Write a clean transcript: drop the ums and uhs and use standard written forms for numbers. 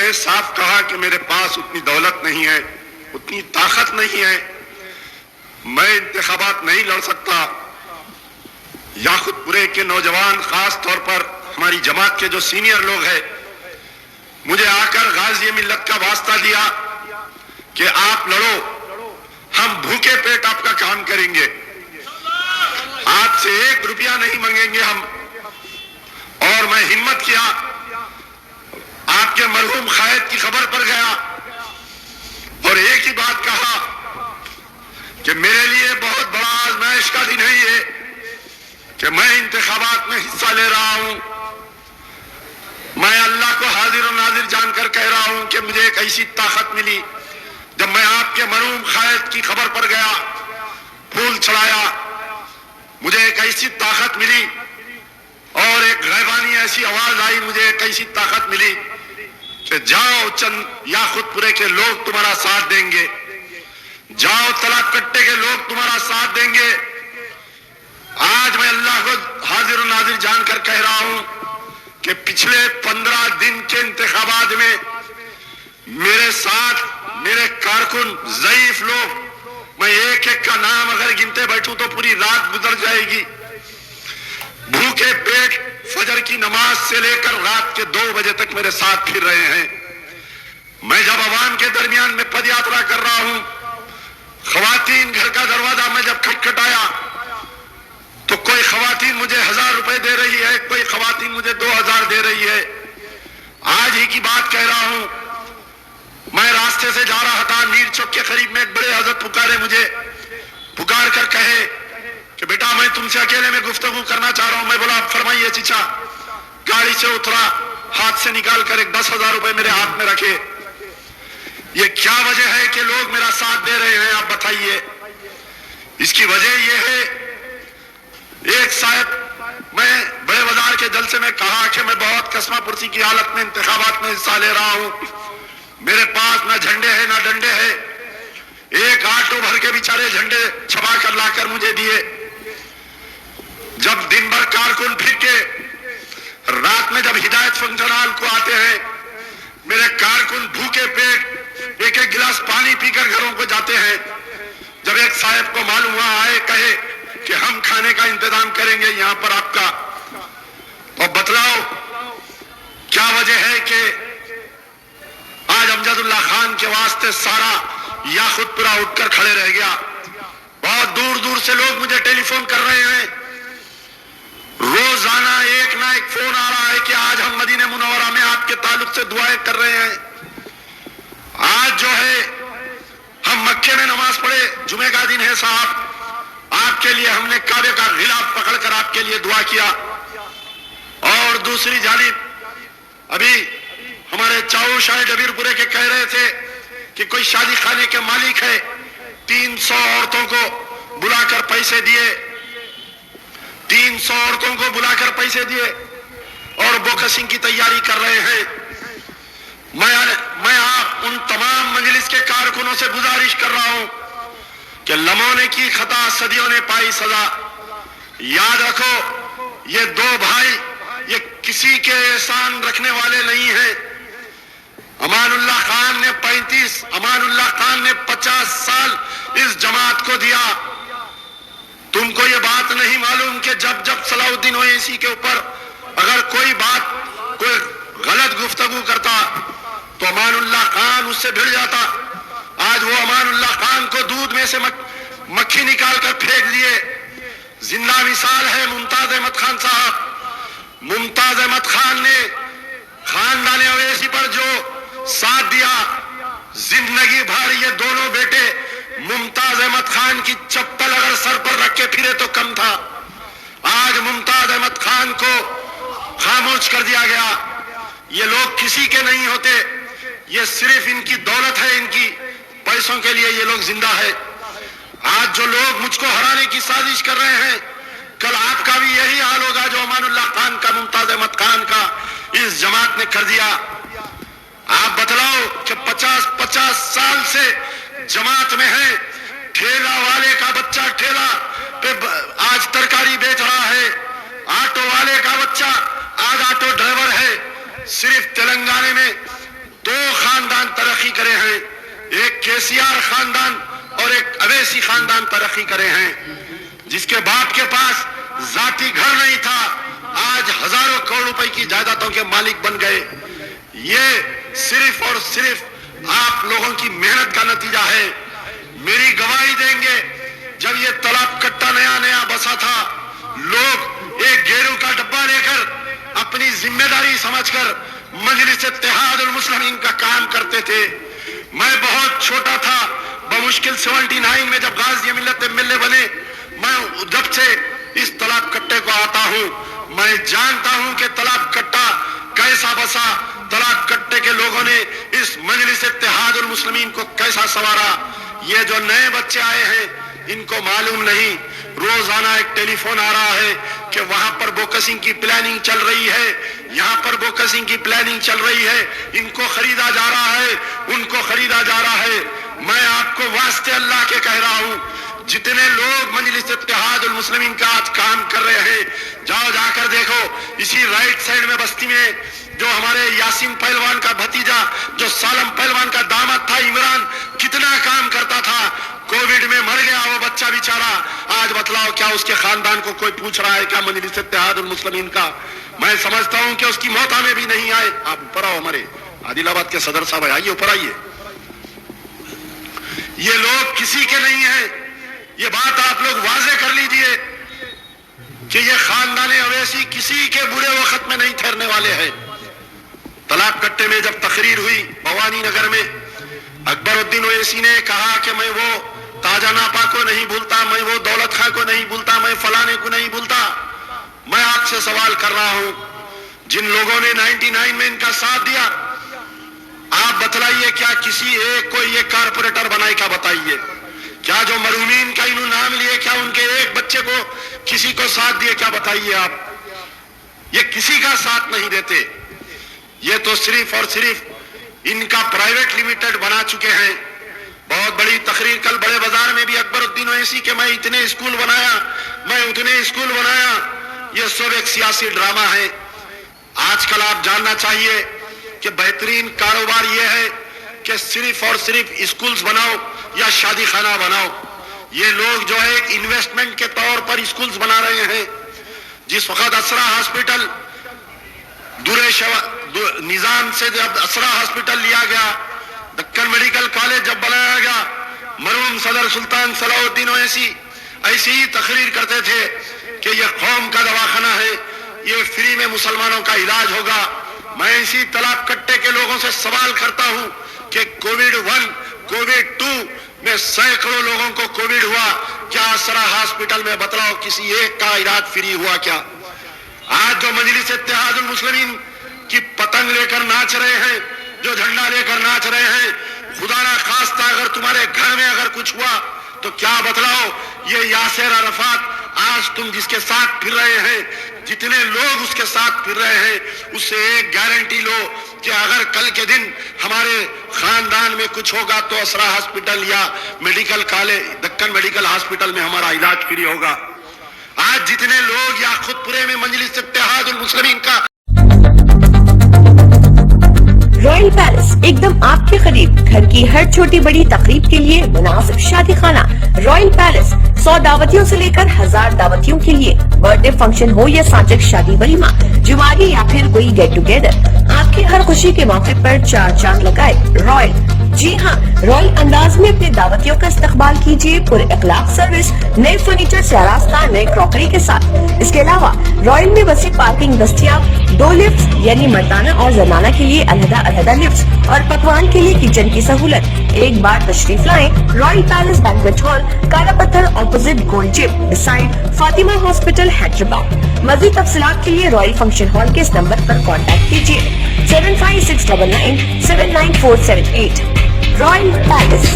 نے صاف کہا کہ میرے پاس اتنی دولت نہیں ہے، اتنی طاقت نہیں ہے، میں انتخابات نہیں لڑ سکتا۔ یاقوت پورے کے نوجوان، خاص طور پر ہماری جماعت کے جو سینئر لوگ ہیں، مجھے آ کر غازی ملت کا واسطہ دیا کہ آپ لڑو، ہم بھوکے پیٹ آپ کا کام کریں گے، آپ سے 1 روپیہ نہیں مانگیں گے ہم۔ اور میں ہمت کیا، آپ کے مرحوم قائد کی خبر پر گیا اور ایک ہی بات کہا کہ میرے لیے بہت بڑا آزمائش کا دن ہے یہ کہ میں انتخابات میں حصہ لے رہا ہوں۔ میں اللہ کو حاضر و ناظر جان کر کہہ رہا ہوں کہ مجھے ایک ایسی طاقت ملی جب میں آپ کے مرحوم قائد کی خبر پر گیا، پھول چڑھایا، مجھے ایک ایسی طاقت ملی اور ایک غیبانی ایسی آواز آئی، مجھے ایک ایسی طاقت ملی کہ جاؤ چند یاقوت پورے کے لوگ تمہارا ساتھ دیں گے، جاؤ تلاب کٹے کے لوگ تمہارا ساتھ دیں گے۔ آج میں اللہ کو حاضر و ناظر جان کر کہہ رہا ہوں کہ پچھلے 15 دن کے انتخابات میں میرے ساتھ میرے کارکن ضعیف لوگ، میں ایک ایک کا نام اگر گنتے بیٹھوں تو پوری رات گزر جائے گی، بھوکے پیٹ فجر کی نماز سے لے کر رات کے 2 بجے تک میرے ساتھ پھر رہے ہیں۔ میں جب عوام کے درمیان میں پد یاترا کر رہا ہوں، خواتین گھر کا دروازہ میں جب کھٹکھٹایا تو کوئی خواتین مجھے 1000 روپے دے رہی ہے، کوئی خواتین مجھے 2000 دے رہی ہے۔ آج ہی کی بات کہہ رہا ہوں، میں راستے سے جا رہا تھا، میر چوک کے قریب میں ایک بڑے حضرت پکارے، مجھے پکار کر کہے کہ بیٹا میں تم سے اکیلے میں گفتگو کرنا چاہ رہا ہوں۔ میں بولا فرمائیے چچا۔ گاڑی سے اترا، ہاتھ سے نکال کر ایک 10,000 روپے میرے ہاتھ میں رکھے۔ یہ کیا وجہ ہے کہ لوگ میرا ساتھ دے رہے ہیں، آپ بتائیے؟ اس کی وجہ یہ ہے، ایک صاحب میں بڑے بازار کے جلسے میں کہا کہ میں بہت قسمہ پرسی کی حالت میں انتخابات میں حصہ لے رہا ہوں، میرے پاس نہ جھنڈے ہیں نہ ڈنڈے ہیں۔ ایک آٹو بھر کے بیچارے جھنڈے چھپا کر لا کر مجھے دیے۔ جب دن بھر کارکن پھر کے رات میں جب ہدایت فنکشن ہال کو آتے ہیں، میرے کارکن بھوکے پیٹ ایک ایک گلاس پانی پی کر گھروں کو جاتے ہیں۔ جب ایک صاحب کو معلوم ہوا، آئے کہے کہ ہم کھانے کا انتظام کریں گے یہاں پر آپ کا، تو بتلاؤ کیا وجہ ہے کہ آج امجد اللہ خان کے واسطے سارا یاقوت پورا اٹھ کر کھڑے رہ گیا۔ بہت دور دور سے لوگ مجھے ٹیلی فون کر رہے ہیں، روزانہ ایک نہ ایک فون آ رہا ہے کہ آج ہم مدینہ منورہ میں آپ کے تعلق سے دعائیں کر رہے ہیں۔ آج جو ہے ہم مکے میں نماز پڑھے، جمعہ کا دن ہے صاحب، آپ کے لیے ہم نے کعبے کا غلاف پکڑ کر آپ کے لیے دعا کیا۔ اور دوسری جانب ابھی ہمارے چاؤ شاہ ڈبیر پورے کے کہہ رہے تھے کہ کوئی شادی خانے کے مالک ہے، 300 عورتوں کو بلا کر پیسے دیے، 300 عورتوں کو بلا کر پیسے دیے اور بوکسنگ کی تیاری کر رہے ہیں۔ میں آپ ان تمام مجلس کے کارکنوں سے گزارش کر رہا ہوں کہ لمحوں کی خطا صدیوں نے پائی سزا۔ یاد رکھو، یہ 2 بھائی یہ کسی کے احسان رکھنے والے نہیں ہیں۔ امان اللہ خان نے 50 سال اس جماعت کو دیا۔ تم کو یہ بات نہیں معلوم کہ جب صلاح الدین اویسی کے اوپر اگر کوئی غلط گفتگو کرتا تو امان اللہ خان اس سے بھڑ جاتا۔ آج وہ امان اللہ خان کو دودھ میں سے مکھی نکال کر پھینک دیے۔ زندہ مثال ہے ممتاز احمد خان صاحب۔ ممتاز احمد خان نے خاندان اویسی پر جو ساتھ دیا، زندگی بھر یہ دونوں بیٹے ممتاز احمد خان کی چپل اگر سر پر رکھ کے پھرے تو کم تھا۔ آج ممتاز احمد خان کو خاموش کر دیا گیا۔ یہ لوگ کسی کے نہیں ہوتے، یہ صرف ان کی دولت ہے، ان کی پیسوں کے لیے یہ لوگ زندہ ہے۔ آج جو لوگ مجھ کو ہرانے کی سازش کر رہے ہیں، کل آپ کا بھی یہی حال ہوگا جو امان اللہ خان کا، ممتاز احمد خان کا اس جماعت نے کر دیا۔ آپ بتلاؤ کہ 50 سال سے جماعت میں ہے، ٹھیلا والے کا بچہ ٹھیلا پہ آج ترکاری بیچ رہا ہے، آٹو والے کا بچہ آج آٹو ڈرائیور ہے۔ صرف تلنگانے میں 2 خاندان ترقی کرے ہیں، ایک KCR خاندان اور ایک اویسی خاندان ترقی کرے ہیں، جس کے باپ کے پاس ذاتی گھر نہیں تھا، آج ہزاروں کروڑ روپے کی جائیدادوں کے مالک بن گئے۔ یہ صرف اور صرف آپ لوگوں کی محنت کا نتیجہ ہے۔ میری گواہی دیں گے، جب یہ تالاب کٹا نیا بسا تھا، لوگ ایک گیرو کا ڈبہ لے کر اپنی ذمہ داری سمجھ کر مجلس اتحاد المسلمین کا کام کرتے تھے۔ میں بہت چھوٹا تھا، بمشکل 79 میں جب غازی ملت MLA بنے، میں جب سے اس تالاب کٹے کو آتا ہوں، میں جانتا ہوں کہ تالاب کٹا کیسا بسا، تالاب کٹے کے لوگوں نے اس مجلس اتحاد المسلمین کو کیسا سنوارا۔ یہ جو نئے بچے آئے ہیں ان کو معلوم نہیں، روزانہ ایک ٹیلی فون آ رہا ہے کہ وہاں پر بوکسنگ کی پلاننگ چل رہی ہے، یہاں پر بوکسنگ کی پلاننگ چل رہی ہے، ان کو خریدا جا رہا ہے، ان کو خریدا جا رہا ہے۔ میں آپ کو واسطے اللہ کے کہہ رہا ہوں، جتنے لوگ مجلس اتحاد المسلمین کا آج کام کر رہے ہیں، جاؤ جا کر دیکھو، اسی رائٹ سائڈ میں بستی میں جو ہمارے یاسین پہلوان کا بھتیجا، جو سالم پہلوان کا داماد تھا عمران، کتنا کام کرتا تھا، کووڈ میں مر گیا وہ بچہ بیچارہ۔ آج بتلاؤ کیا اس کے خاندان کو کوئی پوچھ رہا ہے کیا مجلس اتحاد المسلمین کا؟ میں سمجھتا ہوں کہ اس کی موت ہمیں بھی نہیں آئے۔ آپ اوپر آؤ، ہمارے عادل آباد کے صدر صاحب آئیے، اوپر آئیے۔ یہ لوگ کسی کے نہیں ہیں، یہ بات آپ لوگ واضح کر لیجئے کہ یہ خاندان اویسی کسی کے برے وقت میں نہیں ٹھہرنے والے ہیں۔ تالاب کٹے میں جب تقریر ہوئی بھوانی نگر میں، اکبر الدین اویسی نے کہا کہ میں وہ تاجہ ناپا کو نہیں بھولتا، میں وہ دولت خان کو نہیں بھولتا، میں فلانے کو نہیں بھولتا۔ میں آپ سے سوال کر رہا ہوں، جن لوگوں نے 99 میں ان کا ساتھ دیا، آپ بتلائیے کیا کسی ایک کو یہ کارپوریٹر بنائے؟ کیا بتائیے، کیا جو مرحومین کا انہوں نام لیے، کیا ان کے ایک بچے کو کسی کو ساتھ دیے؟ کیا بتائیے آپ؟ یہ کسی کا ساتھ نہیں دیتے، یہ تو صرف اور صرف ان کا پرائیویٹ لمیٹڈ بنا چکے ہیں۔ بہت بڑی تقریر کل بڑے بازار میں بھی اکبر الدین اویسی کہ میں اتنے اسکول بنایا، میں اتنے اسکول بنایا، یہ سب ایک سیاسی ڈرامہ ہے۔ آج کل آپ جاننا چاہیے کہ بہترین کاروبار یہ ہے کہ صرف اور صرف اسکولز بناؤ یا شادی خانہ بناؤ۔ یہ لوگ جو ہے ایک انویسٹمنٹ کے طور پر اسکولز بنا رہے ہیں۔ جس وقت اسرا ہاسپٹل نظام سے جب اسرا ہاسپٹل لیا گیا، دکن میڈیکل کالج جب بنایا گیا، مرحوم صدر سلطان صلاح الدین اویسی ایسی ہی تقریر کرتے تھے کہ یہ قوم کا دواخانہ ہے، یہ فری میں مسلمانوں کا علاج ہوگا۔ میں اسی تالاب کٹے کے لوگوں سے سوال کرتا ہوں کہ کووڈ 1 کووڈ 2 میں سینکڑوں لوگوں کو کووڈ ہوا، کیا اسرا ہاسپٹل میں بتلاؤ کسی ایک کا علاج فری ہوا کیا؟ آج جو مجلس اتحاد المسلمین کی پتنگ لے کر ناچ رہے ہیں، جو جھنڈا لے کر ناچ رہے ہیں، خدا نہ خواستہ اگر تمہارے گھر میں اگر کچھ ہوا تو کیا بتلاؤ؟ یہ یاسر عرفات آج تم جس کے ساتھ پھر رہے ہیں، جتنے لوگ اس کے ساتھ پھر رہے ہیں، اس سے ایک گارنٹی لو کہ اگر کل کے دن ہمارے خاندان میں کچھ ہوگا تو اسرا ہاسپٹل یا medical college Deccan medical hospital میں ہمارا علاج فری ہوگا۔ آج جتنے لوگ یا خود پورے میں مجلس اتحاد المسلمین کا رائل پیلس ایک دم آپ کے قریب، گھر کی ہر چھوٹی بڑی تقریب کے لیے مناسب شادی خانہ۔ رائل پیلس 100 دعوتیوں سے لے کر 1000 دعوتیوں کے لیے، برتھ ڈے فنکشن ہو یا سانچک شادی ولیمہ، جمعگی یا پھر کوئی گیٹ ٹوگیدر، آپ کی ہر خوشی کے موقع پر 4 چاند لگائے۔ رائل، جی ہاں، رائل انداز میں اپنے دعوتیوں کا استقبال کیجیے، پر اخلاق سروس، نئے فرنیچر سے آراستہ، نئے کراکری کے ساتھ۔ اس کے علاوہ رائل میں وسیع پارکنگ دستیاب، 2 لفٹس یعنی مردانہ اور زنانہ کے لیے علیحدہ لفٹس اور پکوان کے لیے کچن کی سہولت۔ ایک بار تشریف لائیں رائل پیلس بینکویٹ ہال، کالا پتھر، اپوزٹ گولڈ جم، بسائڈ فاطمہ ہاسپٹل، حیدرآباد۔ مزید تفصیلات کے لیے رائل فنکشن ہال کے اس نمبر پر کانٹیکٹ کیجیے 7569979478۔ Royal palace.